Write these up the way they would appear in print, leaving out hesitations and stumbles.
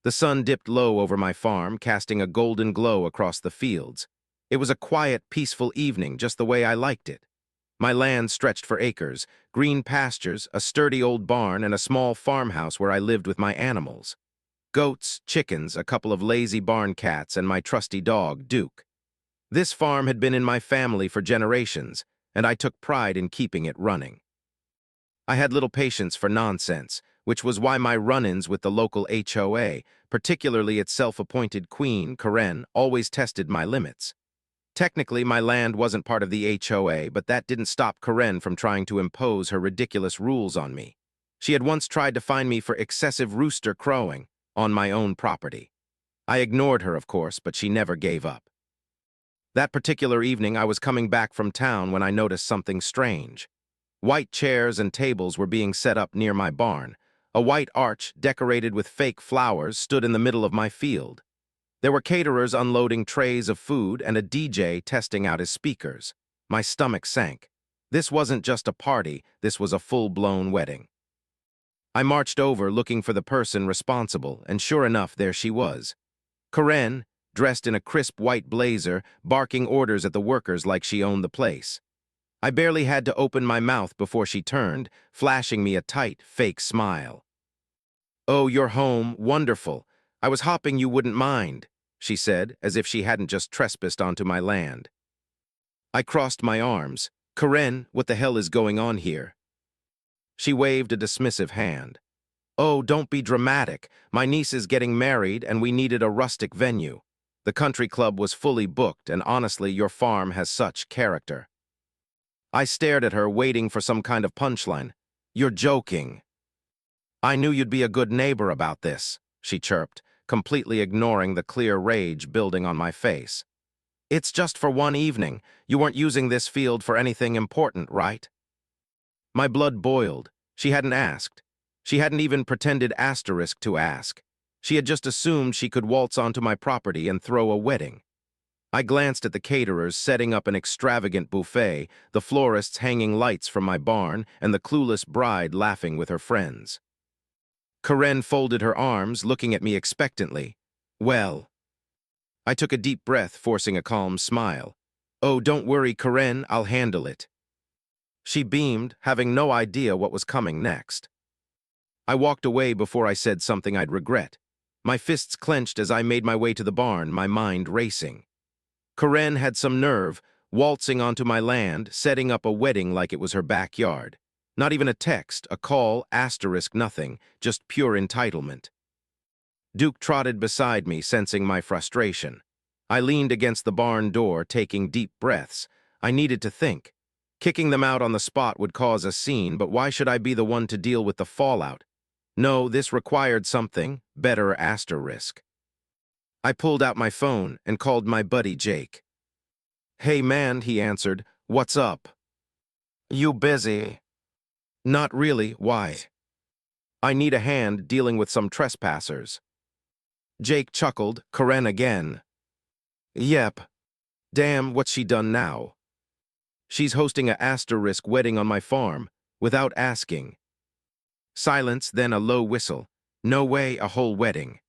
The sun dipped low over my farm, casting a golden glow across the fields. It was a quiet, peaceful evening, just the way I liked it. My land stretched for acres, green pastures, a sturdy old barn, and a small farmhouse where I lived with my animals. Goats, chickens, a couple of lazy barn cats, and my trusty dog, Duke. This farm had been in my family for generations, and I took pride in keeping it running. I had little patience for nonsense, which was why my run-ins with the local HOA, particularly its self-appointed queen, Karen, always tested my limits. Technically, my land wasn't part of the HOA, but that didn't stop Karen from trying to impose her ridiculous rules on me. She had once tried to fine me for excessive rooster crowing on my own property. I ignored her, of course, but she never gave up. That particular evening, I was coming back from town when I noticed something strange. White chairs and tables were being set up near my barn. A white arch, decorated with fake flowers, stood in the middle of my field. There were caterers unloading trays of food and a DJ testing out his speakers. My stomach sank. This wasn't just a party, this was a full-blown wedding. I marched over looking for the person responsible, and sure enough, there she was. Karen, dressed in a crisp white blazer, barking orders at the workers like she owned the place. I barely had to open my mouth before she turned, flashing me a tight, fake smile. "Oh, you're home. Wonderful. I was hoping you wouldn't mind," she said, as if she hadn't just trespassed onto my land. I crossed my arms. "Karen, what the hell is going on here?" She waved a dismissive hand. "Oh, don't be dramatic. My niece is getting married, and we needed a rustic venue. The country club was fully booked, and honestly, your farm has such character." I stared at her, waiting for some kind of punchline. "You're joking." "I knew you'd be a good neighbor about this," she chirped, completely ignoring the clear rage building on my face. "It's just for one evening. You weren't using this field for anything important, right?" My blood boiled. She hadn't asked. She hadn't even pretended asterisk to ask. She had just assumed she could waltz onto my property and throw a wedding. I glanced at the caterers setting up an extravagant buffet, the florists hanging lights from my barn, and the clueless bride laughing with her friends. Karen folded her arms, looking at me expectantly. "Well." I took a deep breath, forcing a calm smile. "Oh, don't worry, Karen, I'll handle it." She beamed, having no idea what was coming next. I walked away before I said something I'd regret. My fists clenched as I made my way to the barn, my mind racing. Karen had some nerve, waltzing onto my land, setting up a wedding like it was her backyard. Not even a text, a call, asterisk nothing, just pure entitlement. Duke trotted beside me, sensing my frustration. I leaned against the barn door, taking deep breaths. I needed to think. Kicking them out on the spot would cause a scene, but why should I be the one to deal with the fallout? No, this required something, better asterisk. I pulled out my phone and called my buddy Jake. "Hey man," he answered, "what's up?" "You busy?" "Not really, why?" "I need a hand dealing with some trespassers." Jake chuckled, "Karen again." "Yep. Damn, what's she done now?" "She's hosting a asterisk wedding on my farm, without asking." Silence, then a low whistle. "No way, a whole wedding."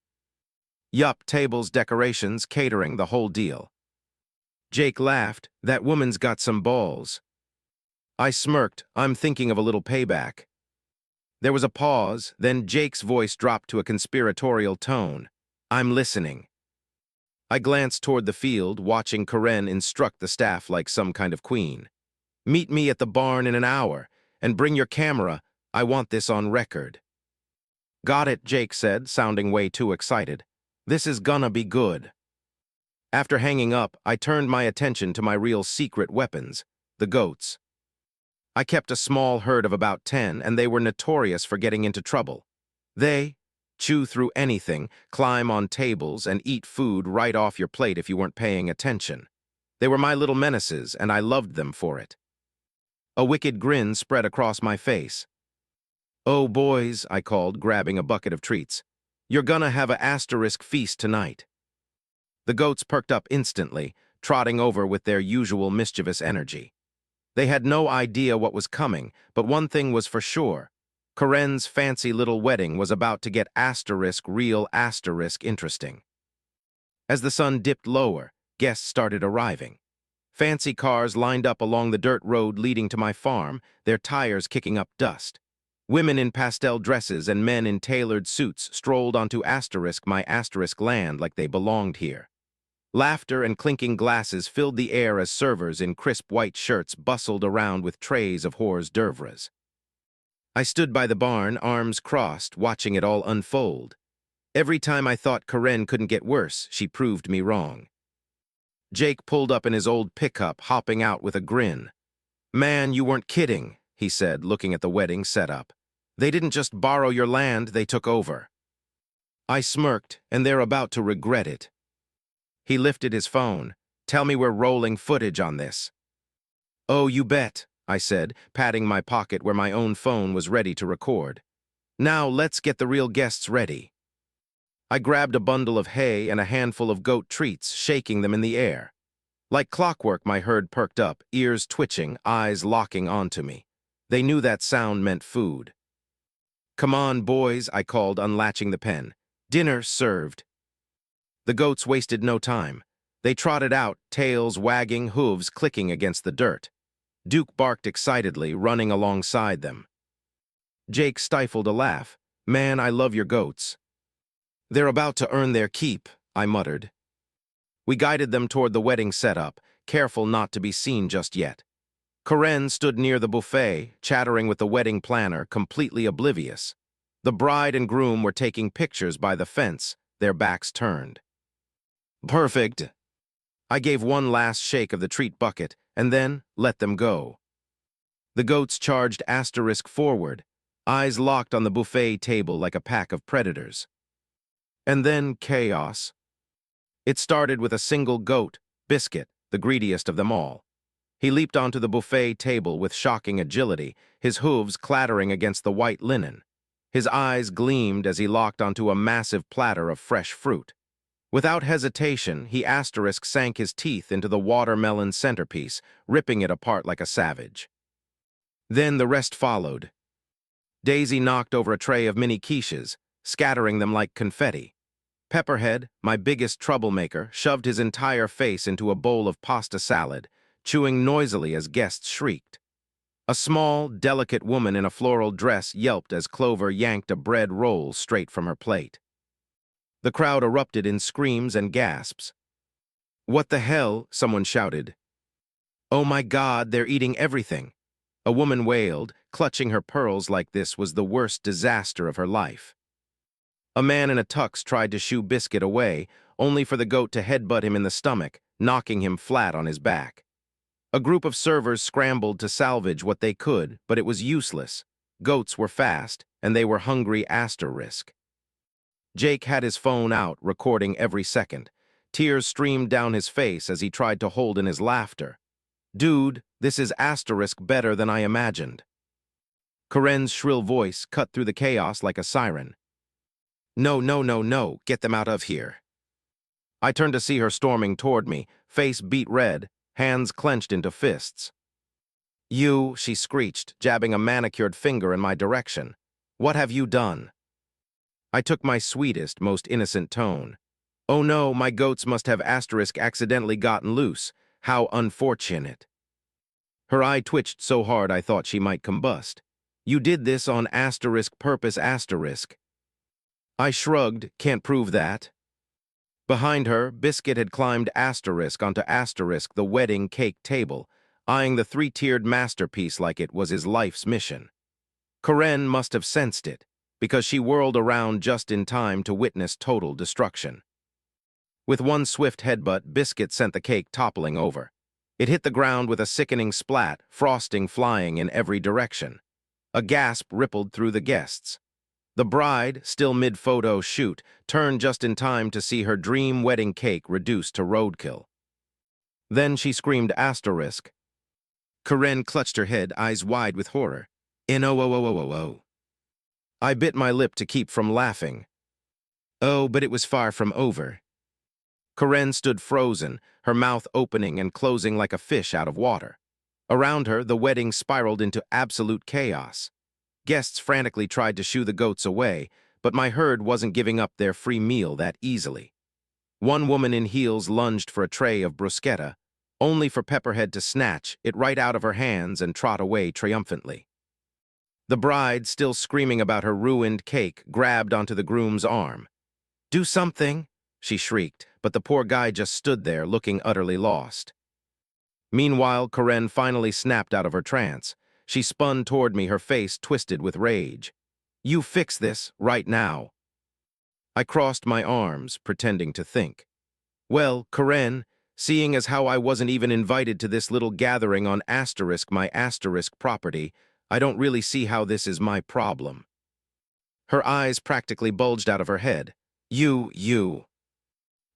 "Yup, tables, decorations, catering, the whole deal." Jake laughed. "That woman's got some balls." I smirked. "I'm thinking of a little payback." There was a pause, then Jake's voice dropped to a conspiratorial tone. "I'm listening." I glanced toward the field, watching Karen instruct the staff like some kind of queen. "Meet me at the barn in an hour, and bring your camera. I want this on record." "Got it," Jake said, sounding way too excited. "This is gonna be good." After hanging up, I turned my attention to my real secret weapons, the goats. I kept a small herd of about 10, and they were notorious for getting into trouble. They chew through anything, climb on tables, and eat food right off your plate if you weren't paying attention. They were my little menaces, and I loved them for it. A wicked grin spread across my face. "Oh, boys," I called, grabbing a bucket of treats. "You're gonna have a asterisk feast tonight." The goats perked up instantly, trotting over with their usual mischievous energy. They had no idea what was coming, but one thing was for sure. Karen's fancy little wedding was about to get real interesting. As the sun dipped lower, guests started arriving. Fancy cars lined up along the dirt road leading to my farm, their tires kicking up dust. Women in pastel dresses and men in tailored suits strolled onto my land like they belonged here. Laughter and clinking glasses filled the air as servers in crisp white shirts bustled around with trays of hors d'oeuvres. I stood by the barn, arms crossed, watching it all unfold. Every time I thought Karen couldn't get worse, she proved me wrong. Jake pulled up in his old pickup, hopping out with a grin. "Man, you weren't kidding," he said, looking at the wedding setup. "They didn't just borrow your land, they took over." I smirked, and they're about to regret it. He lifted his phone. "Tell me we're rolling footage on this." "Oh, you bet," I said, patting my pocket where my own phone was ready to record. "Now let's get the real guests ready." I grabbed a bundle of hay and a handful of goat treats, shaking them in the air. Like clockwork, my herd perked up, ears twitching, eyes locking onto me. They knew that sound meant food. "Come on, boys," I called, unlatching the pen. "Dinner served." The goats wasted no time. They trotted out, tails wagging, hooves clicking against the dirt. Duke barked excitedly, running alongside them. Jake stifled a laugh. "Man, I love your goats." "They're about to earn their keep," I muttered. We guided them toward the wedding setup, careful not to be seen just yet. Karen stood near the buffet, chattering with the wedding planner, completely oblivious. The bride and groom were taking pictures by the fence, their backs turned. "Perfect." I gave one last shake of the treat bucket, and then let them go. The goats charged forward, eyes locked on the buffet table like a pack of predators. And then chaos. It started with a single goat, Biscuit, the greediest of them all. He leaped onto the buffet table with shocking agility, his hooves clattering against the white linen. His eyes gleamed as he locked onto a massive platter of fresh fruit. Without hesitation, he sank his teeth into the watermelon centerpiece, ripping it apart like a savage. Then the rest followed. Daisy knocked over a tray of mini quiches, scattering them like confetti. Pepperhead, my biggest troublemaker, shoved his entire face into a bowl of pasta salad, chewing noisily as guests shrieked. A small, delicate woman in a floral dress yelped as Clover yanked a bread roll straight from her plate. The crowd erupted in screams and gasps. "What the hell?" someone shouted. "Oh my God, they're eating everything." A woman wailed, clutching her pearls like this was the worst disaster of her life. A man in a tux tried to shoo Biscuit away, only for the goat to headbutt him in the stomach, knocking him flat on his back. A group of servers scrambled to salvage what they could, but it was useless. Goats were fast, and they were hungry asterisk. Jake had his phone out, recording every second. Tears streamed down his face as he tried to hold in his laughter. "Dude, this is asterisk better than I imagined." Karen's shrill voice cut through the chaos like a siren. "No, no, no, no, get them out of here." I turned to see her storming toward me, face beet red, hands clenched into fists. "You," she screeched, jabbing a manicured finger in my direction. "What have you done?" I took my sweetest, most innocent tone. "Oh no, my goats must have accidentally gotten loose. How unfortunate." Her eye twitched so hard I thought she might combust. "You did this on purpose asterisk." I shrugged, "Can't prove that." Behind her, Biscuit had climbed onto the wedding cake table, eyeing the three-tiered masterpiece like it was his life's mission. Karen must have sensed it, because she whirled around just in time to witness total destruction. With one swift headbutt, Biscuit sent the cake toppling over. It hit the ground with a sickening splat, frosting flying in every direction. A gasp rippled through the guests. The bride, still mid-photo shoot, turned just in time to see her dream wedding cake reduced to roadkill. Then she screamed asterisk. Karen clutched her head, eyes wide with horror. "No." I bit my lip to keep from laughing. Oh, but it was far from over. Karen stood frozen, her mouth opening and closing like a fish out of water. Around her, the wedding spiraled into absolute chaos. Guests frantically tried to shoo the goats away, but my herd wasn't giving up their free meal that easily. One woman in heels lunged for a tray of bruschetta, only for Pepperhead to snatch it right out of her hands and trot away triumphantly. The bride, still screaming about her ruined cake, grabbed onto the groom's arm. "Do something!" she shrieked, but the poor guy just stood there looking utterly lost. Meanwhile, Karen finally snapped out of her trance. She spun toward me, her face twisted with rage. "You fix this, right now." I crossed my arms, pretending to think. "Well, Karen, seeing as how I wasn't even invited to this little gathering on my property, I don't really see how this is my problem." Her eyes practically bulged out of her head. You.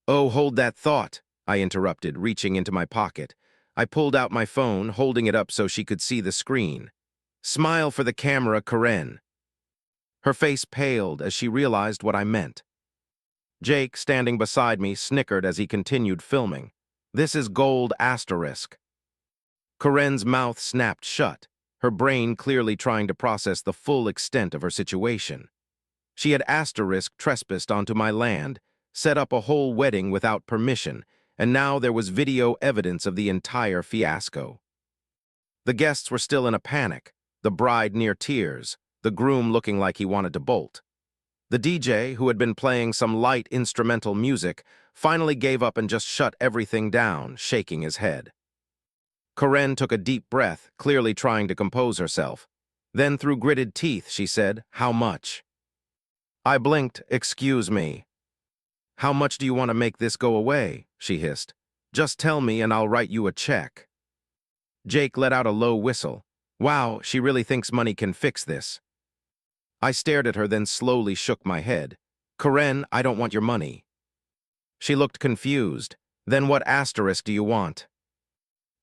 "Oh, hold that thought," I interrupted, reaching into my pocket. I pulled out my phone, holding it up so she could see the screen. "Smile for the camera, Karen." Her face paled as she realized what I meant. Jake, standing beside me, snickered as he continued filming. "This is gold asterisk." Karen's mouth snapped shut, her brain clearly trying to process the full extent of her situation. She had trespassed onto my land, set up a whole wedding without permission, and now there was video evidence of the entire fiasco. The guests were still in a panic, the bride near tears, the groom looking like he wanted to bolt. The DJ, who had been playing some light instrumental music, finally gave up and just shut everything down, shaking his head. Karen took a deep breath, clearly trying to compose herself. Then, through gritted teeth, she said, "How much?" I blinked. "Excuse me." "How much do you want to make this go away?" she hissed. "Just tell me and I'll write you a check." Jake let out a low whistle. Wow, she really thinks money can fix this. I stared at her, then slowly shook my head. "Karen, I don't want your money." She looked confused. "Then what asterisk do you want?"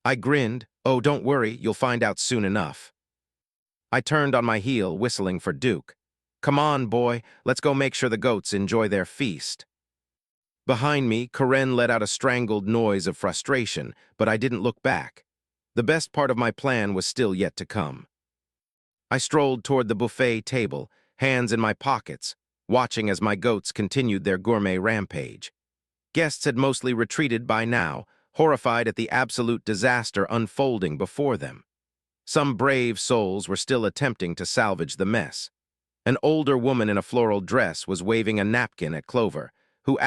I grinned. "Oh, don't worry, you'll find out soon enough." I turned on my heel, whistling for Duke. "Come on, boy, let's go make sure the goats enjoy their feast." Behind me, Karen let out a strangled noise of frustration, but I didn't look back. The best part of my plan was still yet to come. I strolled toward the buffet table, hands in my pockets, watching as my goats continued their gourmet rampage. Guests had mostly retreated by now, horrified at the absolute disaster unfolding before them. Some brave souls were still attempting to salvage the mess. An older woman in a floral dress was waving a napkin at Clover, who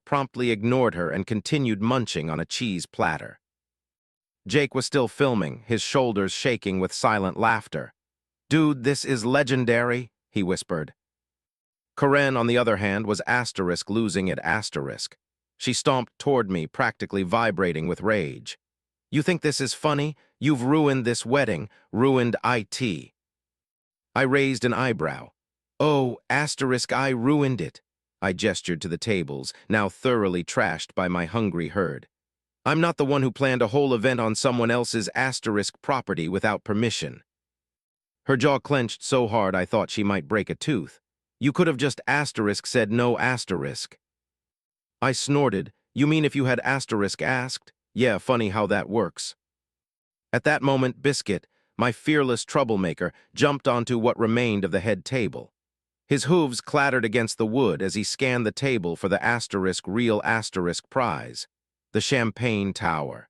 promptly ignored her and continued munching on a cheese platter. Jake was still filming, his shoulders shaking with silent laughter. "Dude, this is legendary," he whispered. Karen, on the other hand, was losing at. She stomped toward me, practically vibrating with rage. "You think this is funny? You've ruined this wedding, ruined IT." I raised an eyebrow. "Oh, I ruined it." I gestured to the tables, now thoroughly trashed by my hungry herd. "I'm not the one who planned a whole event on someone else's property without permission." Her jaw clenched so hard I thought she might break a tooth. "You could have just said no asterisk." I snorted. "You mean if you had asked? Yeah, funny how that works." At that moment, Biscuit, my fearless troublemaker, jumped onto what remained of the head table. His hooves clattered against the wood as he scanned the table for the real prize, the champagne tower.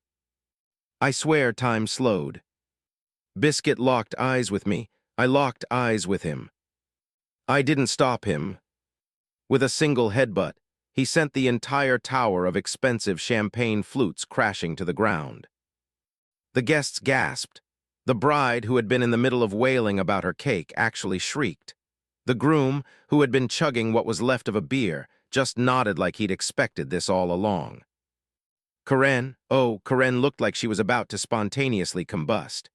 I swear time slowed. Biscuit locked eyes with me. I locked eyes with him. I didn't stop him. With a single headbutt, he sent the entire tower of expensive champagne flutes crashing to the ground. The guests gasped. The bride, who had been in the middle of wailing about her cake, actually shrieked. The groom, who had been chugging what was left of a beer, just nodded like he'd expected this all along. Karen looked like she was about to spontaneously combust.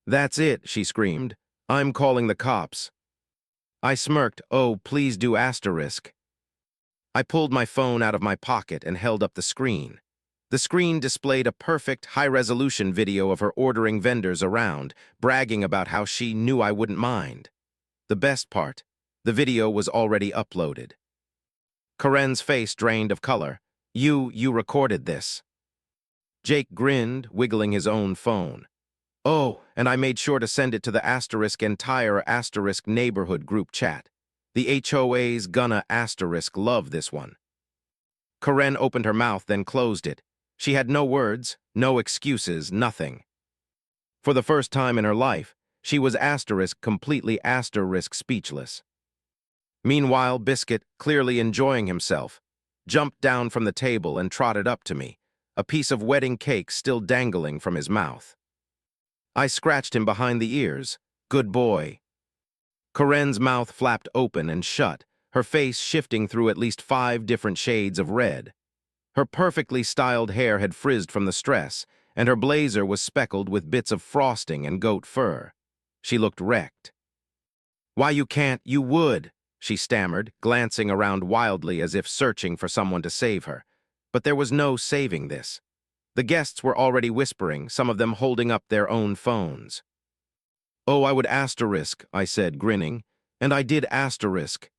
"That's it," she screamed. "I'm calling the cops." I smirked. "Oh, please do asterisk." I pulled my phone out of my pocket and held up the screen. The screen displayed a perfect, high-resolution video of her ordering vendors around, bragging about how she knew I wouldn't mind. The best part, the video was already uploaded. Karen's face drained of color. You recorded this." Jake grinned, wiggling his own phone. Oh, and I made sure to send it to the entire neighborhood group chat. The HOA's gonna love this one. Karen opened her mouth, then closed it. She had no words, no excuses, nothing. For the first time in her life, she was completely speechless. Meanwhile, Biscuit, clearly enjoying himself, jumped down from the table and trotted up to me, a piece of wedding cake still dangling from his mouth. I scratched him behind the ears. Good boy. Karen's mouth flapped open and shut, her face shifting through at least 5 different shades of red. Her perfectly styled hair had frizzed from the stress, and her blazer was speckled with bits of frosting and goat fur. She looked wrecked. "Why you can't, you would," she stammered, glancing around wildly as if searching for someone to save her. But there was no saving this. The guests were already whispering, some of them holding up their own phones. "Oh, I would asterisk," I said, grinning. And I did asterisk.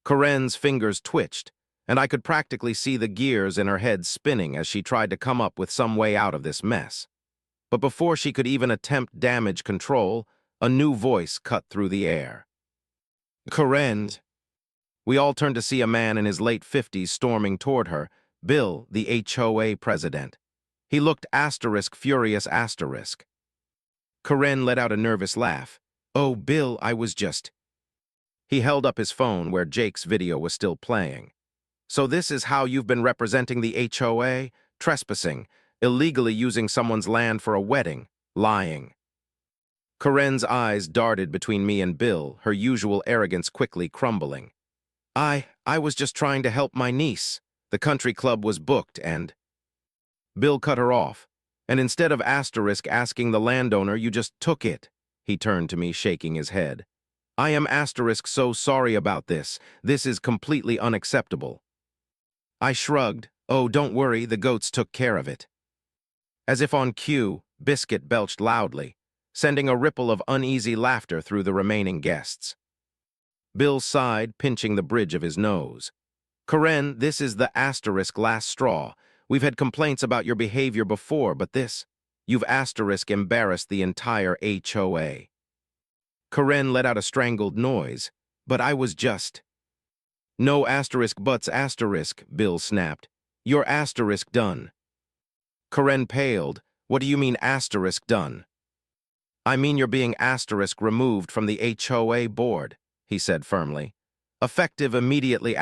Karen's fingers twitched, and I could practically see the gears in her head spinning as she tried to come up with some way out of this mess. But before she could even attempt damage control, a new voice cut through the air. "Karen." We all turned to see a man in his late 50s storming toward her, Bill, the HOA president. He looked furious. Karen let out a nervous laugh. "Oh, Bill, I was just..." He held up his phone where Jake's video was still playing. "So this is how you've been representing the HOA? Trespassing, illegally using someone's land for a wedding, lying." Karen's eyes darted between me and Bill, her usual arrogance quickly crumbling. I was just trying to help my niece. The country club was booked and..." Bill cut her off. "And instead of asking the landowner, you just took it." He turned to me, shaking his head. "I am so sorry about this. This is completely unacceptable." I shrugged. "Oh, don't worry, the goats took care of it." As if on cue, Biscuit belched loudly, sending a ripple of uneasy laughter through the remaining guests. Bill sighed, pinching the bridge of his nose. "Karen, this is the last straw. We've had complaints about your behavior before, but you've embarrassed the entire HOA." Karen let out a strangled noise. "But I was just..." "No buts Bill snapped. "You're done." Karen paled. "What do you mean done?" "I mean you're being removed from the HOA board," he said firmly. "Effective immediately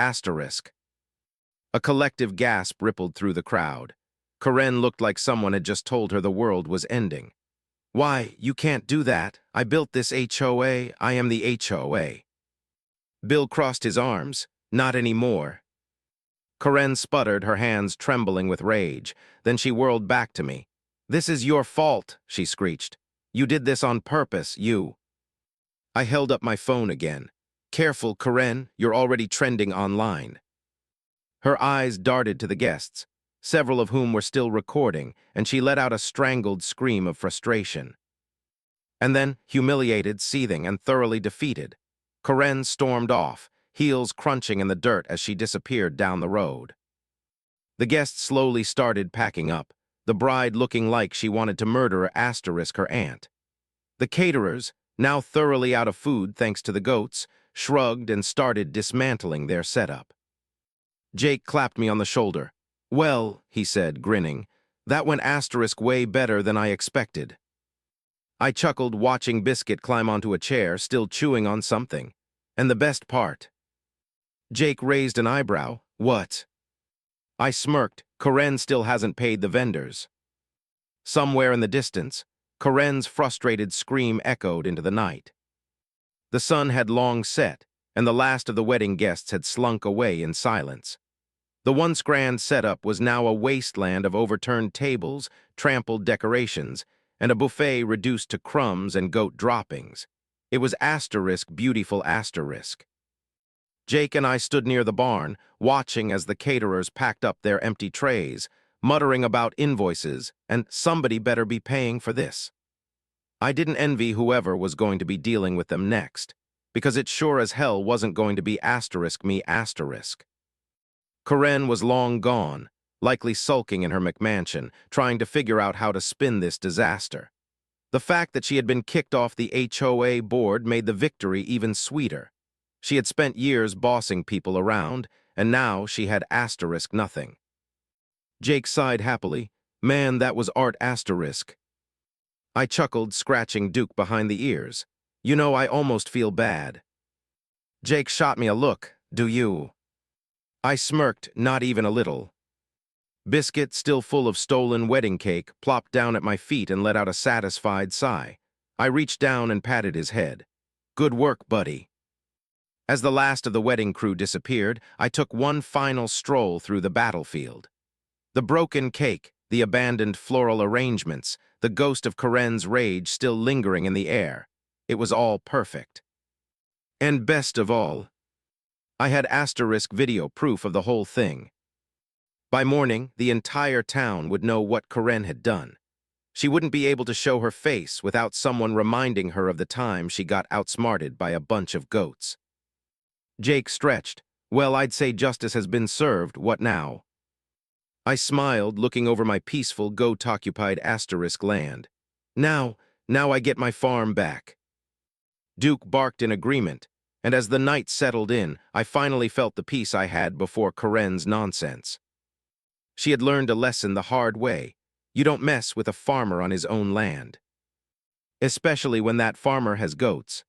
A collective gasp rippled through the crowd. Karen looked like someone had just told her the world was ending. "Why, you can't do that. I built this HOA. I am the HOA." Bill crossed his arms. "Not anymore." Karen sputtered, her hands trembling with rage. Then she whirled back to me. "This is your fault," she screeched. "You did this on purpose, you." I held up my phone again. "Careful, Karen, you're already trending online." Her eyes darted to the guests, several of whom were still recording, and she let out a strangled scream of frustration. And then, humiliated, seething, and thoroughly defeated, Karen stormed off, heels crunching in the dirt as she disappeared down the road. The guests slowly started packing up, the bride looking like she wanted to murder her aunt. The caterers, now thoroughly out of food thanks to the goats, shrugged and started dismantling their setup. Jake clapped me on the shoulder. "Well," he said, grinning, "that went way better than I expected." I chuckled, watching Biscuit climb onto a chair, still chewing on something. "And the best part..." Jake raised an eyebrow. "What?" I smirked. "Karen still hasn't paid the vendors." Somewhere in the distance, Karen's frustrated scream echoed into the night. The sun had long set, and the last of the wedding guests had slunk away in silence. The once grand setup was now a wasteland of overturned tables, trampled decorations, and a buffet reduced to crumbs and goat droppings. It was beautiful. Jake and I stood near the barn, watching as the caterers packed up their empty trays, muttering about invoices, and somebody better be paying for this. I didn't envy whoever was going to be dealing with them next, because it sure as hell wasn't going to be me. Karen was long gone, likely sulking in her McMansion, trying to figure out how to spin this disaster. The fact that she had been kicked off the HOA board made the victory even sweeter. She had spent years bossing people around, and now she had asterisk nothing. Jake sighed happily. Man, that was art asterisk. I chuckled, scratching Duke behind the ears. You know, I almost feel bad. Jake shot me a look. Do you? I smirked, not even a little. Biscuit, still full of stolen wedding cake, plopped down at my feet and let out a satisfied sigh. I reached down and patted his head. Good work, buddy. As the last of the wedding crew disappeared, I took one final stroll through the battlefield. The broken cake, the abandoned floral arrangements, the ghost of Karen's rage still lingering in the air. It was all perfect. And best of all, I had asterisk video proof of the whole thing. By morning, the entire town would know what Karen had done. She wouldn't be able to show her face without someone reminding her of the time she got outsmarted by a bunch of goats. Jake stretched. Well, I'd say justice has been served. What now? I smiled, looking over my peaceful, goat-occupied asterisk land. Now I get my farm back. Duke barked in agreement, and as the night settled in, I finally felt the peace I had before Karen's nonsense. She had learned a lesson the hard way. You don't mess with a farmer on his own land. Especially when that farmer has goats.